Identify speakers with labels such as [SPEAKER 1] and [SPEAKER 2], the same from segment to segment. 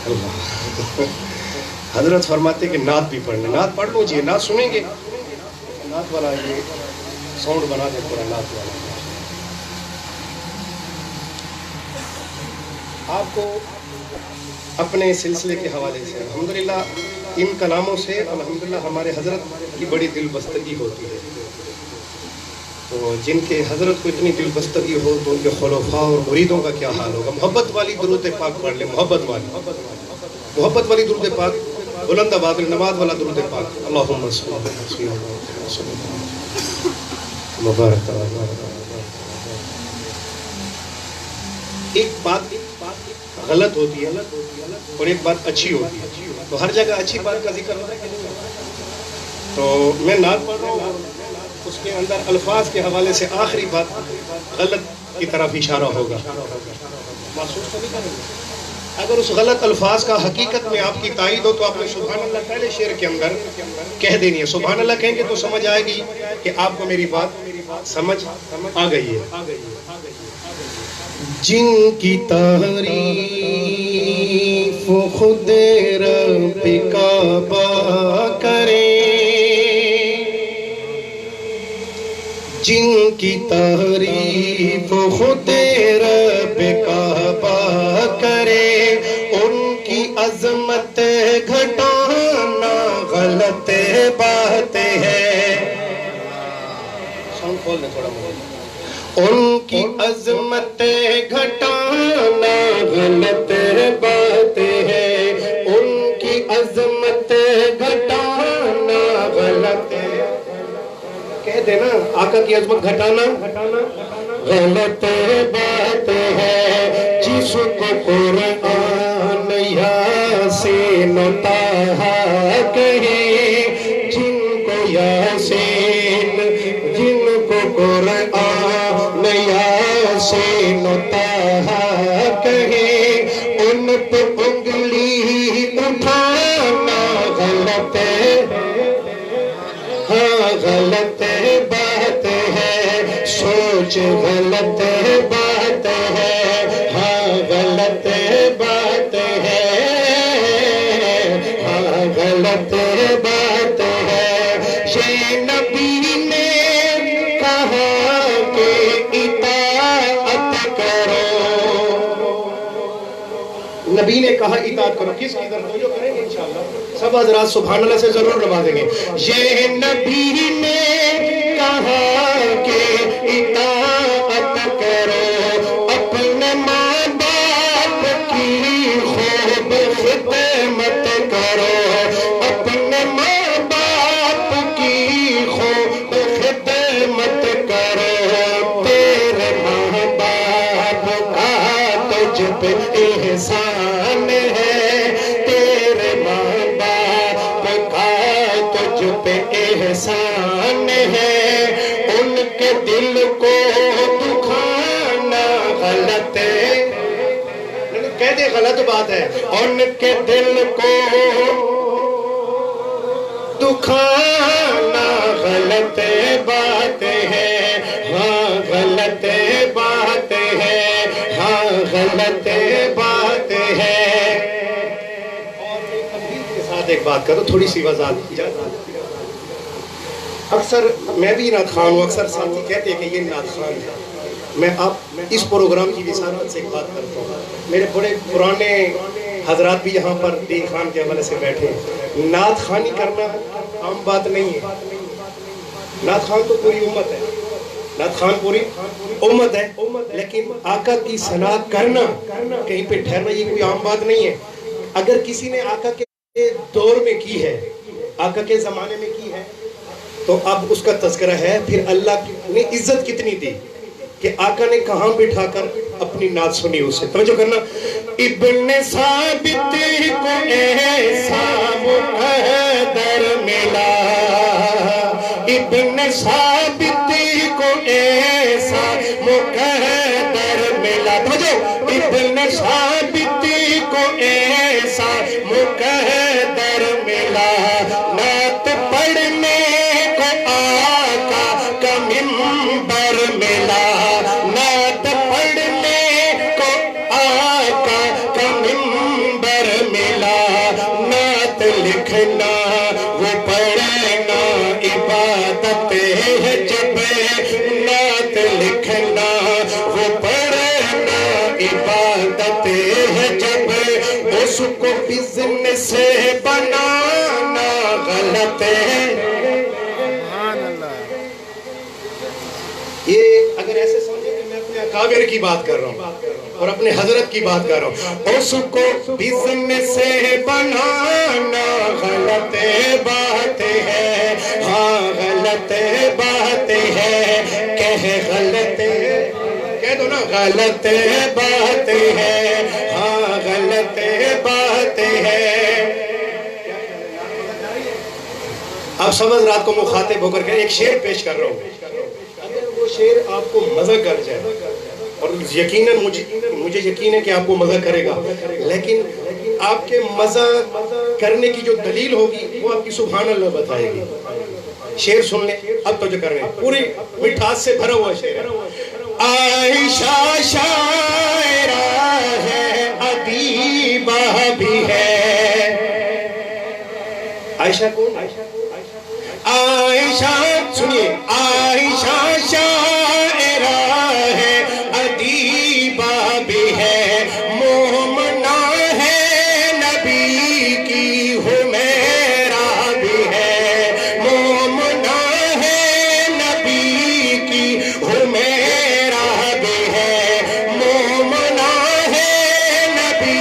[SPEAKER 1] اللہ حضرت فرماتے کہ نعت بھی پڑھنا، نعت پڑھ لو جی، نعت سنیں گے، نعت والا یہ ساؤنڈ بنا دے پورا نعت والا۔ آپ کو اپنے سلسلے کے حوالے سے الحمدللہ ان کلاموں سے الحمدللہ ہمارے حضرت کی بڑی دل بستگی ہوتی ہے، تو جن کے حضرت کو اتنی دل بستگی ہو تو ان کے خلفاء اور مریدوں کا کیا حال ہوگا۔ محبت والی درود پاک پڑھ لیں، محبت والی درود پاک، بلند آواز میں نماز والا درود پاک، اللہم صلی اللہ علیہ وسلم مبارک۔ ایک بات غلط ہوتی ہے اور ایک بات اچھی ہوتی ہے، تو ہر جگہ اچھی بات کا ذکر ہوتا ہے کہ نہیں؟ تو میں نعت پڑھ رہا ہوں، اس کے اندر الفاظ کے حوالے سے آخری بات غلط کی طرف اشارہ ہوگا، محسوس نہیں کریں گے۔ اگر اس غلط الفاظ کا حقیقت میں آپ کی تائید ہو تو آپ نے سبحان اللہ پہلے شعر کے اندر کہہ دینی ہے، سبحان اللہ کہیں گے تو سمجھ آئے گی کہ آپ کو میری بات سمجھ آ گئی ہے۔ جن کی تعریف خود رب کعبہ کرے، جن کی تعریف خود رب کعبہ کرے، ان کی عظمت گھٹانا غلط بات ہے۔ ساؤنڈ کھول دیں تھوڑا مجھے۔ ان کی عظمت گھٹانا غلط بات ہے، ان کی عظمت گھٹانا غلط ہے۔ کہہ دینا آقا کی عظمت گھٹانا غلط بات ہے۔ جس کو قرآن یاسین طٰہٰ کہے، جن کو یاسین، جن کو قرآن یاسین طٰہٰ کہے، ان پہ انگلی اٹھانا غلط ہے، ہاں غلط بات ہے، سوچ غلط بات ہے، ہاں غلط بات ہے، ہاں غلط بات ہے۔ یہ نبی نے کہا کہ اطاعت کرو، نبی نے کہا اطاعت کرو، کس کی طرف توجہ کریں گے انشاءاللہ؟ سب حضرات سبحان اللہ سے ضرور نوازیں گے۔ یہ نبی نے کہا کہ اطاعت کرو، اپنے ماں باپ کی خوب خدمت کرو، اپنے ماں باپ کی خوب خدمت کرو، تیرے ماں باپ کا تجھ پہ احسان ہے، تیرے ماں باپ کا تجھ پہ احسان ہے، ان کے دل کو دکھانا غلط ہے، کہہ دے غلط بات ہے، ان کے دل کو دکھانا غلط بات ہے، ہاں غلط بات ہے، ہاں غلط بات ہے۔ ایک بات کرو، تھوڑی سی وضاحت۔ اکثر میں بھی نعت خوان ہوں، اکثر ساتھی کہتے ہیں کہ یہ نعت خوان ہے۔ میں آپ اس پروگرام کی وساطت سے ایک بات کرتا ہوں، میرے بڑے پرانے حضرات بھی یہاں پر دین خان کے حوالے سے بیٹھے ہیں، نعت خوانی کرنا عام بات نہیں ہے، نعت خوان تو پوری امت ہے، نعت خوان پوری امت ہے، لیکن آقا کی ثنا کرنا، کہیں پہ ٹھہرنا، یہ کوئی عام بات نہیں ہے۔ اگر کسی نے آقا کے دور میں کی ہے، آقا کے زمانے میں کی ہے، تو اب اس کا تذکرہ ہے، پھر اللہ نے عزت کتنی دی کہ آقا نے کہاں بٹھا کر اپنی نعت سنی اسے۔ توجہ کرنا، ابن ثابت کو ایسا مقدر ملا، ابن ثابت کو ایسا مقدر ملا، توجہ، ابن ثابت کو ایسا مقدر ملا، نعت پڑھنے کو آقا کا منبر ملا، نعت پڑھنے کو آقا کا منبر ملا۔ لکھنا وہ پڑھنا عبادت ہے جب نعت لکھنا وہ پڑھنا عبادت ہے جب اس کو بزنس سے بنانا غلط ہے. یہ اگر ایسے سمجھے کہ میں اپنے اکابر کی بات کر رہا ہوں اور اپنے حضرت کی بات کر رہا ہوں، اس کو بزنس سے بنانا غلط بات ہے. ہاں غلط بات ہے، کہہ غلط کہہ دو نا، غلط بات ہے. ہاں غلط بات ہے. اب سبز رات کو مخاطب ہو کر کے ایک شعر پیش کر رہا ہوں. اگر وہ شعر آپ کو مزہ کر جائے، اور یقیناً مجھے یقین ہے کہ آپ کو مزہ کرے گا، لیکن آپ کے مزہ کرنے کی جو دلیل ہوگی وہ آپ کی سبحان اللہ بتائے گی. شعر سن لیں، اب تو جو کر رہے ہیں پوری مٹھاس سے بھرا ہوا شعر ہے. عائشہ شاعرہ ہے، ادیبہ بھی ہے. عائشہ کون؟ عائشہ سنیے، عائشہ شاعرہ ہے، ادیبہ بھی ہے، مومنہ ہے، نبی کی حمیرہ بھی ہے. مومنہ ہے، نبی کی حمیرہ بھی ہے. مومنہ ہے، نبی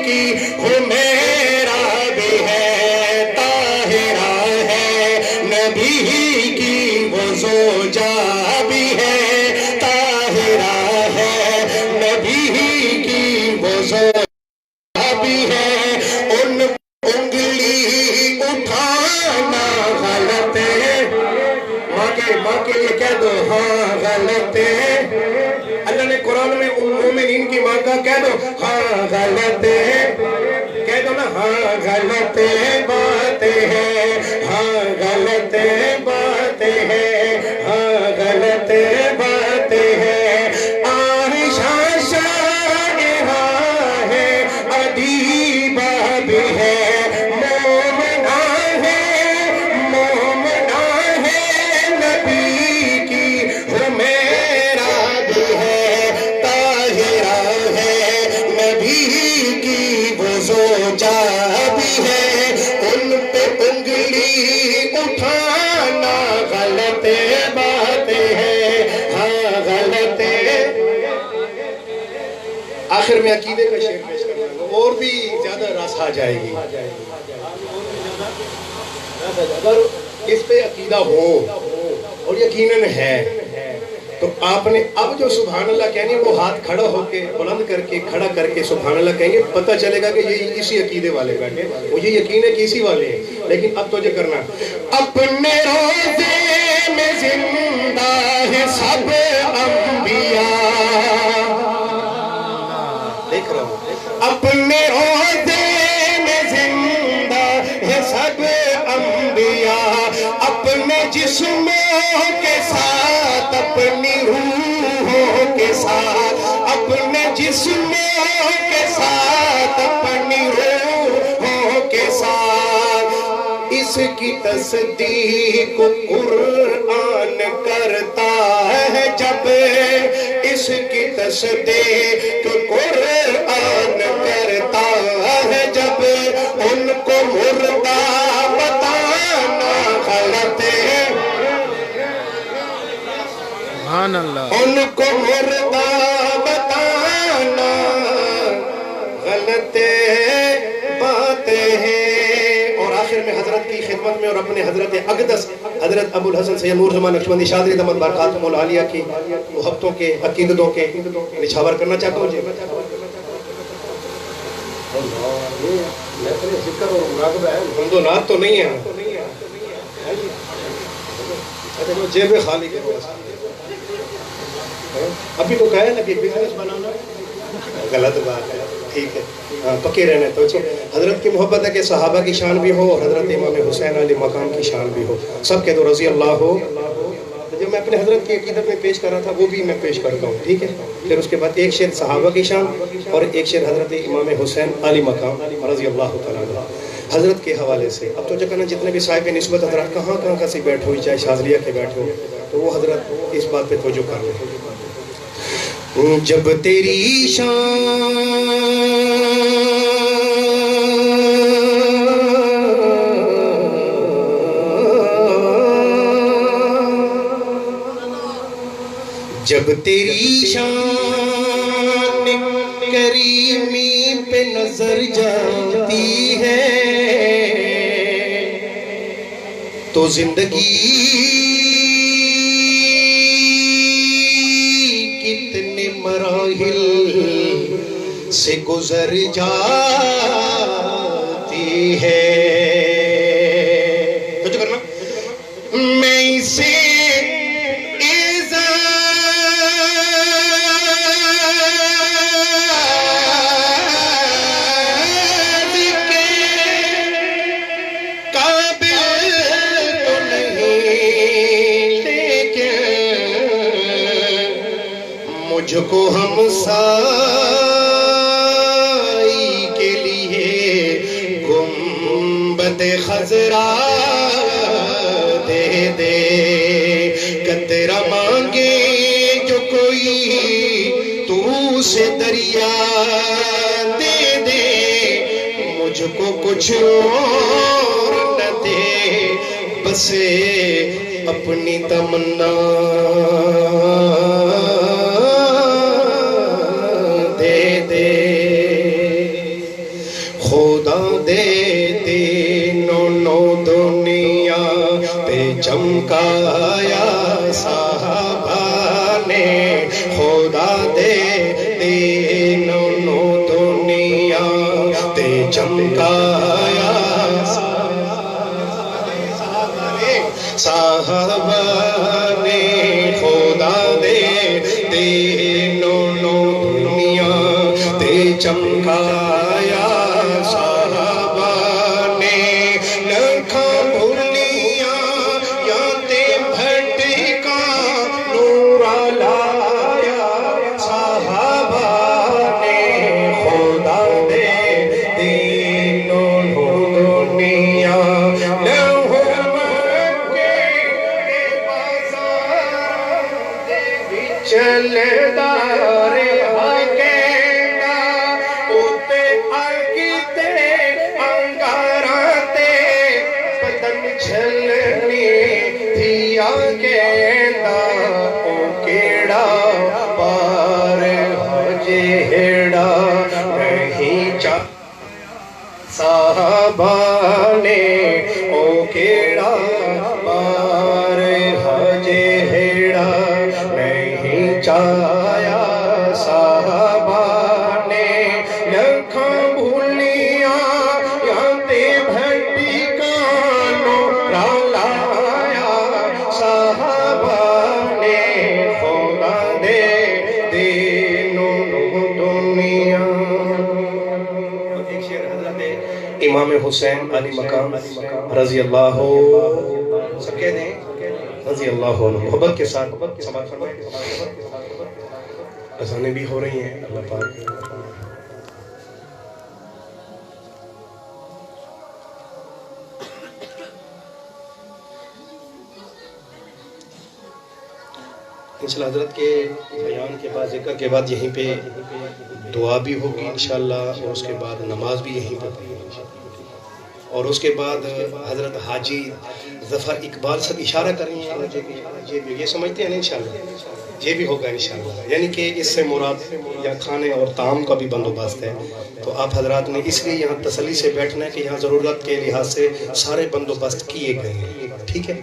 [SPEAKER 1] کی حمیرہ بھی ہے. طاہرہ ہے، نبی کی وہ زوجہ بھی ہے. طاہرہ ہے، نبی کی وہ زوجہ بھی ہے. ان انگلی اٹھانا غلط ہے. ماں کے لیے کہہ دو ہاں غلط ہے. اللہ نے قرآن میں مومنین کی ماں کا کہہ دو ہاں غلط ہے. کہہ دو نا ہاں غلط بات ہے. ہاں غلط بات ہے. ہاں غلط بات ہے. عائشہ شاعرہ ہے، ادیبہ بھی ہے، مومنہ ہے، مومنہ ہے، نبی کی حمیرہ بھی ہے. طاہرہ ہے، نبی کی وہ زوجہ بھی ہے. ان پہ انگلی اٹھانا غلط بات ہے. ہاں غلط. آخر میں عقیدے کا شعر پیش کرنا ہے، اور بھی زیادہ رس آ جائے گی. اگر اس پہ عقیدہ ہو اور یقیناً ہے تو آپ نے اب جو سبحان اللہ کہنی ہے وہ ہاتھ کھڑا ہو کے بلند کر کے کھڑا کر کے سبحان اللہ کہیں گے، پتہ چلے گا کہ یہ اسی عقیدے والے بیٹھے، مجھے یقین ہے کہ اسی والے ہیں. لیکن اب تو جو کرنا، اپنے روزے میں زندہ ہے سب انبیاء. دیکھ رہا ہوں، اپنے روزے میں زندہ ہے سب انبیاء. اپنے جسموں کے ساتھ، اپنی روحوں کے ساتھ، اپنے جسموں کے ساتھ، اپنی روحوں کے ساتھ. اس کی تصدیق قرآن کرتا ہے جب، اس کی تصدیق قرآن کرتا ہے جب. ان کو مردہ بتانا غلط ہے.
[SPEAKER 2] سبحان اللہ.
[SPEAKER 1] ان کو مردہ بتانا غلط بات ہے. اور آخر میں حضرت کی خدمت میں اور اپنے حضرت اقدس حضرت ابو الحسن سید نور زمان نقشبندی شادری دامت برکاتہم العالیہ کی محبتوں کے عقیدتوں کے نچھاور کرنا چاہتا ہوں. ذکر اور مراقبہ ہے، حمد و نعت تو نہیں ہے. جیب خالی کے ابھی تو کہا ہے نا کہ بزنس بنانا غلط بات ہے. ٹھیک ہے، پکے رہنے تو حضرت کی محبت ہے کہ صحابہ کی شان بھی ہو اور حضرت امام حسین علی مقام کی شان بھی ہو. سب کے دو رضی اللہ ہو. جو میں اپنے حضرت کی عقیدت میں پیش کر رہا تھا وہ بھی میں پیش کرتا ہوں. ٹھیک ہے، پھر اس کے بعد ایک شعر صحابہ کی شان اور ایک شعر حضرت امام حسین علی مقام رضی اللہ تعالیٰ عنہ. حضرت کے حوالے سے اب تو جگہ جتنے بھی صاحب نسبت حضرات کہاں کہاں کا سی بیٹھ ہوئی چاہے شاذلیہ کے بیٹھ ہو تو وہ حضرت اس بات پہ توجہ کر لیں جب تیری شان جب تیری شان کریمی پہ نظر جاتی ہے تو زندگی کتنے مراحل سے گزر جاتی ہے تو کرنا میں اسے مجھ کو ہم سائی کے لیے گنبد خضرا دے دے قطرہ مانگے جو کوئی تو سے دریا دے دے مجھ کو کچھ اور نہ دے بس اپنی تمنا خدا دے دینوں دنیا پہ چمکایا صحابہ نے خدا دے دینوں دنیا پہ چمکایا صحابہ نے خدا دے دینوں دنیا پہ چمکایا صحابہ نے او کیڑا بار ہجڑا نہیں چایا صحابہ نے لکھاں بھولیاں یاتے بھٹی کانوں رالایا صحابہ نے خدا دے دینوں دنیا امام حسین علی مقام رضی اللہ سب کہہ دیں رضی اللہ عنہ محبت کے ساتھ سماعت فرمائیں اذانیں بھی ہو رہی ہیں اللہ پاک انشاءاللہ حضرت کے بیان کے بعد ذکر کے بعد یہیں پہ دعا بھی ہوگی انشاءاللہ اور اس کے بعد نماز بھی یہیں پہ ہوگی اور اس کے بعد حضرت حاجی ظفر اقبال سب اشارہ کریں گے یہ سمجھتے ہیں نا انشاءاللہ یہ بھی ہوگا انشاءاللہ یعنی کہ اس سے مراد یا کھانے اور طعام کا بھی بندوبست ہے تو آپ حضرات نے اس لیے یہاں تسلی سے بیٹھنا ہے کہ یہاں ضرورت کے لحاظ سے سارے بندوبست کیے گئے ہیں ٹھیک ہے